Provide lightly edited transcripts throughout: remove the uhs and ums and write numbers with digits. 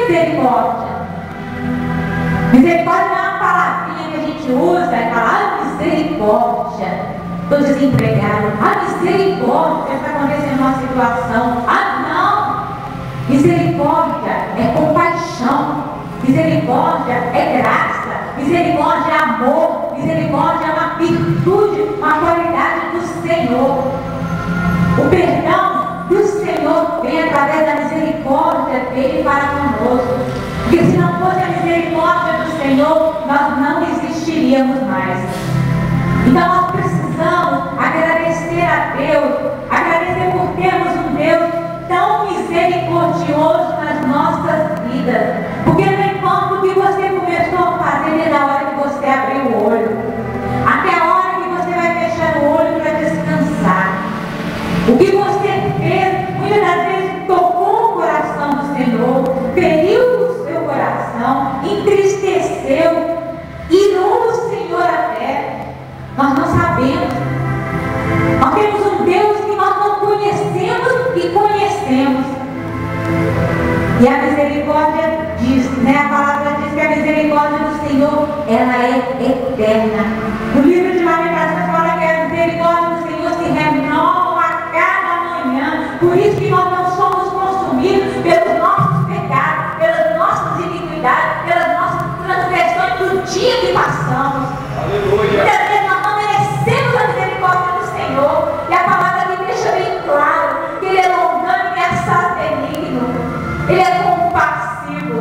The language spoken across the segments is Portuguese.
misericórdia. Misericórdia não é uma palavrinha que a gente usa e fala, misericórdia, estou desempregado. Misericórdia está acontecendo uma situação. Não! Misericórdia é compaixão. Misericórdia é graça. Misericórdia é amor. Misericórdia é uma virtude, uma qualidade do Senhor. O perdão do Senhor vem através da misericórdia dele para conosco. Porque se não fosse a misericórdia do Senhor, nós não existiríamos mais. Então nós precisamos agradecer a Deus, agradecer por termos um Deus tão misericordioso nas nossas vidas. Porque não importa o que você começou a fazer desde a hora que você abriu o olho, até a hora que você vai fechar o olho para descansar. O que você fez, muitas das vezes tocou o coração do Senhor, feriu o seu coração, entristeceu, irou o Senhor até. Nós não sabemos. Nós temos um Deus que nós não conhecemos e conhecemos. E a misericórdia diz, né? A palavra diz que a misericórdia do Senhor, ela é eterna. No livro de Lamentações fala que a misericórdia do Senhor se renova a cada manhã. Por isso que nós não somos consumidos pelos nossos pecados, pelas nossas iniquidades, pelas nossas transgressões do dia que passamos. Aleluia. Muitas vezes nós não merecemos a misericórdia do Senhor. E a palavra aqui deixa bem claro que Ele é longânimo e assaz benigno. Ele é compassivo.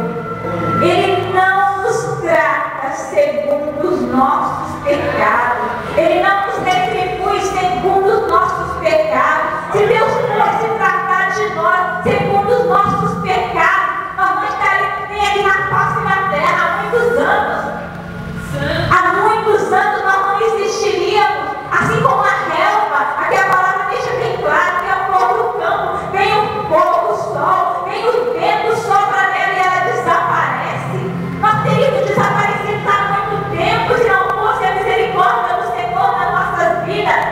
Ele não nos trata segundo os nossos pecados. Ele não nos retribui segundo os nossos pecados. Se Deus fosse tratar de nós segundo os nossos pecados, nós não estaríamos nem aqui na face da terra há muitos anos. Há muitos anos nós não existiríamos. Assim como a relva, aqui a palavra deixa bem claro que é o pó do campo, vem o fogo, o sol, vem o vento, sopra nela e ela desaparece. Nós teríamos desaparecido há muito tempo se não fosse a misericórdia do Senhor nas nossas vidas.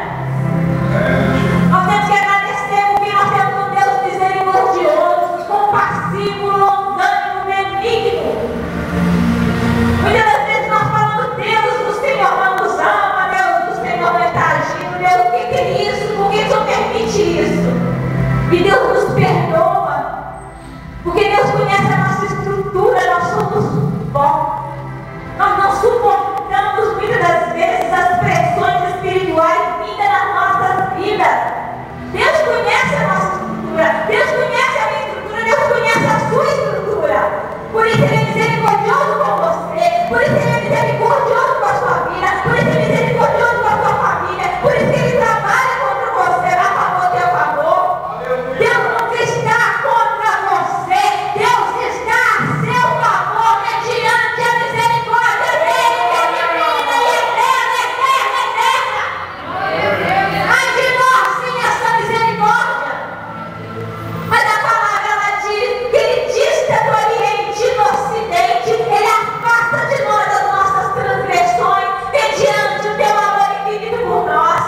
Nós temos que agradecer porque nós temos um Deus misericordioso, compassivo, longânimo, benigno. Muitas das vezes nós falamos, Deus, o Senhor não nos ama, Deus, o Senhor não está agindo, Deus, o que é isso? Por que o Senhor permite isso? E Deus nos perdoa, porque Deus conhece a nossa estrutura, nós somos pó. Nós não suportamos muitas das vezes as pressões espirituais vindas nas nossas vidas. Deus conhece a nossa estrutura, Deus conhece a minha estrutura, Deus conhece a sua estrutura. Por isso Ele é misericordioso com você, por isso Ele é misericordioso com a sua vida, por isso Ele é misericordioso com a sua família, por isso Ele trabalha contra você, a favor do teu favor. Deus não está contra você, Deus está a seu favor, mediante a misericórdia dEle, que é divina e eterna, eterna, eterna. Ai de nós sem essa misericórdia. Mas a palavra ela diz que Ele dista do Oriente e do Ocidente, Ele afasta de nós as nossas transgressões, mediante o teu amor infinito por nós.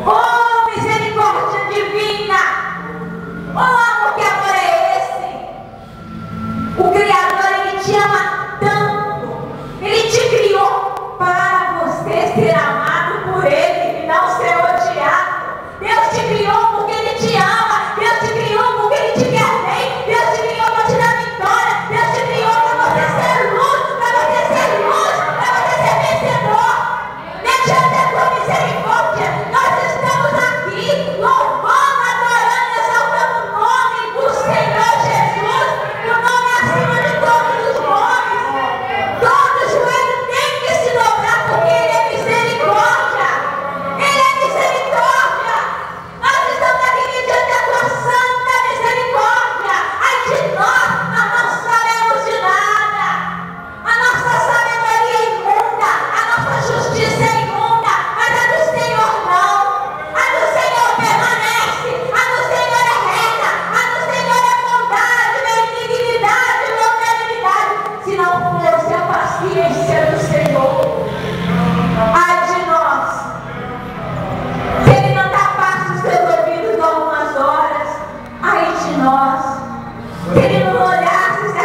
Oh, misericórdia divina! Oh, amor, que amor é esse? O Criador, Ele te ama tanto, Ele te criou para você ser amado por Ele e não ser odiado. Deus te criou porque Ele te ama, Deus te criou porque Ele te quer bem, Deus te criou para te dar vitória, Deus te criou para você ser luz, para você ser vencedor. Mediante a tua misericórdia, nós estamos aqui louvando, adorando, exaltando o nome do Senhor Jesus, o nome acima de todos os nomes. Todo joelho tem que se dobrar porque Ele é misericórdia. Ele é misericórdia. Nós estamos aqui mediante a tua santa misericórdia. Ai de nós não sabemos de nada. A nossa sabedoria é imunda, a nossa justiça é imunda, mas a do Senhor não. A do Senhor permanece, a do Senhor é reta, a do Senhor é bondade, benignidade, longanimidade. Se não fosse a paciência do Senhor, ai de nós. Se Ele não tapasse os seus ouvidos algumas horas, ai de nós. Se Ele não olhasse, se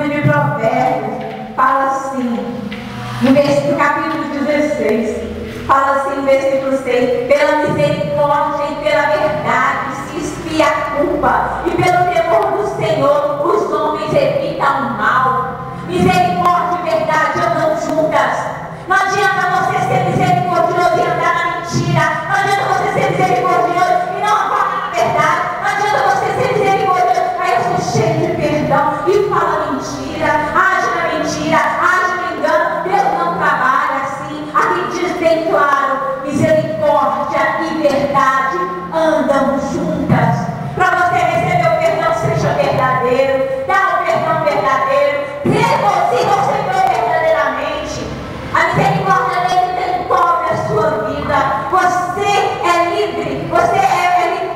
livro de Provérbios, fala assim, no capítulo 16, fala assim no versículo 6, pela misericórdia e pela verdade se expia a culpa, e pelo temor do Senhor os homens evitam o mal. Misericórdia e verdade andam juntas. Não adianta você ser misericordioso e andar na mentira. Não adianta você ser misericordioso e não falar na verdade. Não adianta você ser misericordioso, aí eu sou cheio de perdão e fala mentira, age na mentira, age no engano. Deus não trabalha assim. Aqui diz bem claro, misericórdia e verdade andam juntas. Para você receber o perdão, seja verdadeiro, dá o perdão verdadeiro, regozija o Senhor verdadeiramente. A misericórdia dele encobre a sua vida. Você é livre, você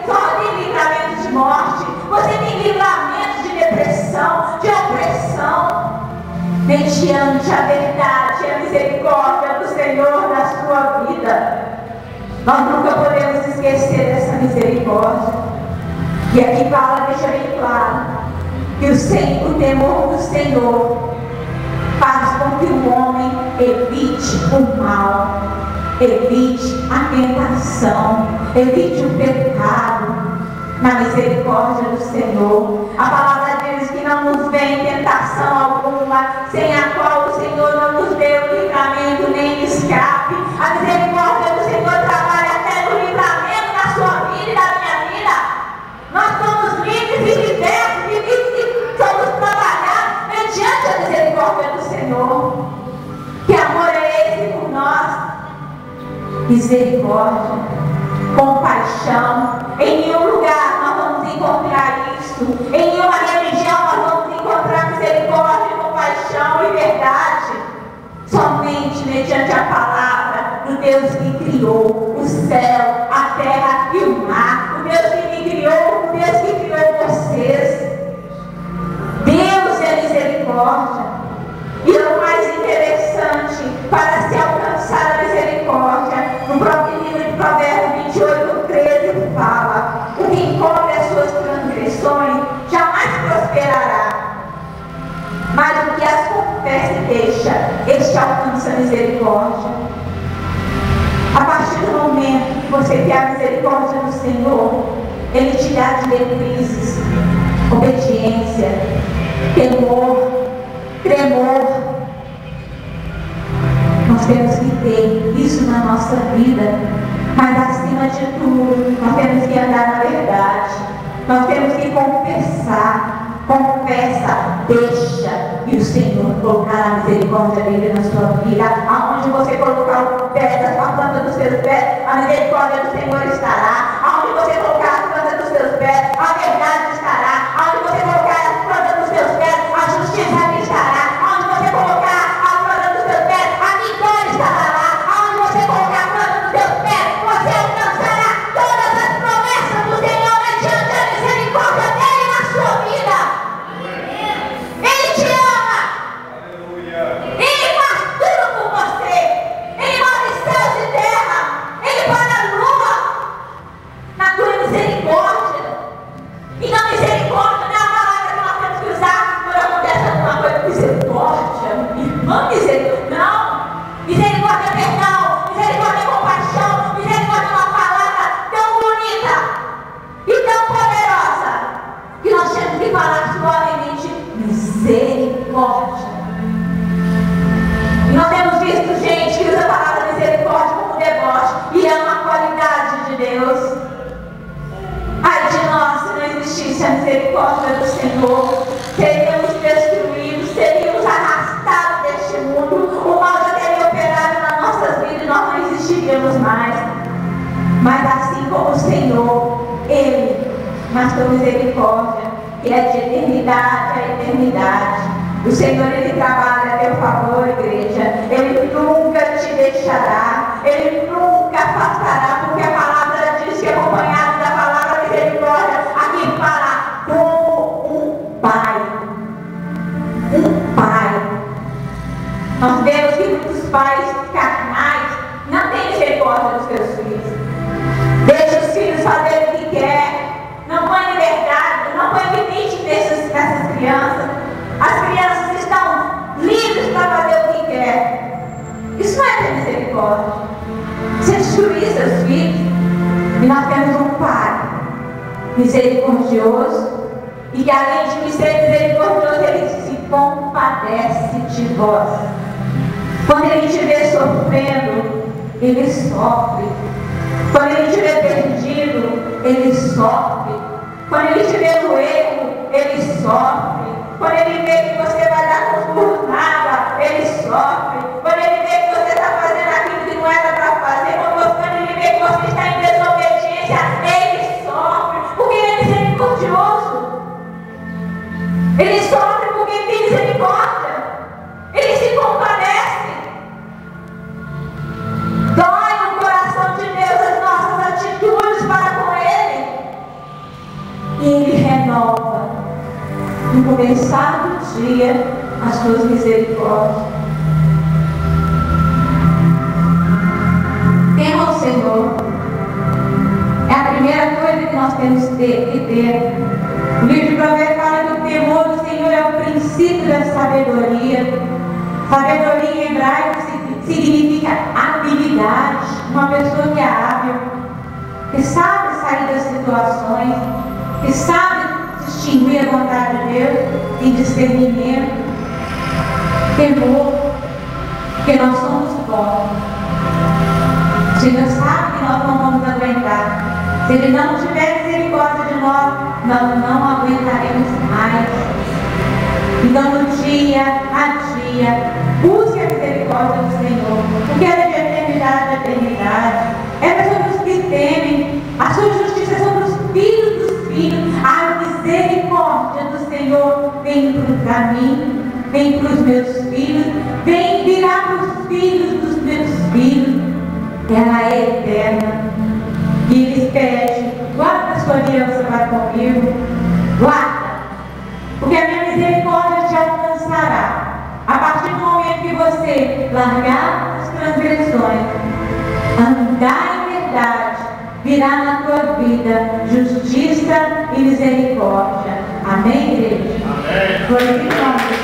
só tem livramento de morte, você tem livramento de depressão, de opressão, mediante a verdade e a misericórdia do Senhor na sua vida. Nós nunca podemos esquecer dessa misericórdia. E aqui fala, deixa bem claro, que o temor do Senhor faz com que o homem evite o mal, evite a tentação, evite o pecado, na misericórdia do Senhor. A palavra diz que não nos vem tentação alguma, sem a qual o Senhor não nos deu livramento nem escape. A misericórdia do Senhor trabalha até no livramento da sua vida e da minha vida. Nós somos livres e libertos e somos trabalhados mediante a misericórdia do Senhor. Que amor é esse por nós? Misericórdia, compaixão. Em nenhum lugar nós vamos encontrar isso. Em nenhuma religião nós vamos encontrar misericórdia, compaixão e verdade. Somente mediante a palavra do Deus que criou o céu, a terra e o mar. O Deus que me criou, o Deus que criou vocês. Deus é misericórdia. E o mais interessante, para se alcançar a misericórdia, no próprio livro de Provérbios 28:13 fala: o que encobre as suas transgressões jamais prosperará, mas o que as confessa e deixa, este alcança a misericórdia. A partir do momento que você tem a misericórdia do Senhor, Ele te dá diretrizes, obediência, temor, tremor. Nós temos que ter isso na nossa vida, mas acima de tudo, nós temos que andar na verdade, nós temos que confessar. Confessa, deixa, e o Senhor colocará a misericórdia dele na sua vida. Aonde você colocar o pé, a planta dos seus pés, a misericórdia do Senhor estará. Aonde você colocar a planta dos seus pés, a verdade estará. Aonde você colocar a planta dos seus pés, a justiça ali estará. Aonde você colocar a planta dos seus pés, a vitória estará lá. Aonde você colocar a planta dos seus pés, você alcançará todas as promessas do Senhor mediante a misericórdia dele na sua vida. Ele te ama. Ele faz tudo por você. Ele move céus e terra. Ele para a lua na tua misericórdia. Então misericórdia não é a palavra que nós temos que usar quando acontece alguma coisa. Misericórdia, irmã, misericórdia. Não. Misericórdia é perdão. Misericórdia é compaixão. Misericórdia é uma palavra tão bonita e tão poderosa que nós temos que falar suavemente. Misericórdia. E nós temos visto gente que usa a palavra misericórdia como deboche, e é uma qualidade de Deus. Ai de nós, se não existisse a misericórdia do Senhor, seríamos destruídos, seríamos arrastados deste mundo, o mal já teria operado nas nossas vidas e nós não existiríamos mais. Mas assim como o Senhor, Ele, na sua misericórdia, que é de eternidade a eternidade. O Senhor, Ele trabalha a teu favor, igreja. Ele nunca te deixará. Ele nunca afastará, porque a palavra diz que, acompanhado da palavra misericórdia, aqui fala como um pai. Um pai. Nós vemos que muitos pais carnais não têm misericórdia dos seus filhos. Deixa os filhos fazerem o que querem. Não põe liberdade, não põe limite nessas crianças. As crianças misericordioso, e que além de ser misericordioso, Ele se compadece de vós. Quando Ele te vê sofrendo, Ele sofre. Quando Ele te vê perdido, Ele sofre. Quando Ele te vê no erro, Ele sofre. Quando Ele vê que você vai dar por nada, Ele sofre. Quando Ele vê que você está fazendo aquilo que não era para fazer, quando Ele vê que você está em desobediência, Ele sofre, porque Ele é misericordioso. Ele sofre porque tem misericórdia. Ele se compadece. Dói no coração de Deus as nossas atitudes para com Ele. E Ele renova no começar do dia as suas misericórdias. Tema o Senhor. É a primeira coisa que nós temos que ter. O livro de Provérbios fala que o temor do Senhor é o princípio da sabedoria. Sabedoria em hebraico significa habilidade. Uma pessoa que é hábil, que sabe sair das situações, que sabe distinguir a vontade de Deus e discernimento. Temor, porque nós somos bons. O Senhor sabe que nós não vamos aguentar. Se Ele não tiver misericórdia de nós, nós não aguentaremos mais. Então, no dia a dia, busque a misericórdia do Senhor, porque ela é de eternidade a eternidade. Ela é sobre os que temem, a sua justiça é sobre os filhos dos filhos. A misericórdia do Senhor vem para mim, vem para os meus filhos, vem virar para os filhos dos meus filhos. Ela é eterna. E Ele pede: guarda a sua aliança para comigo, guarda, porque a minha misericórdia te alcançará. A partir do momento que você largar as transgressões, andar em verdade, virá na tua vida justiça e misericórdia. Amém, igreja? Amém. Glorificamos.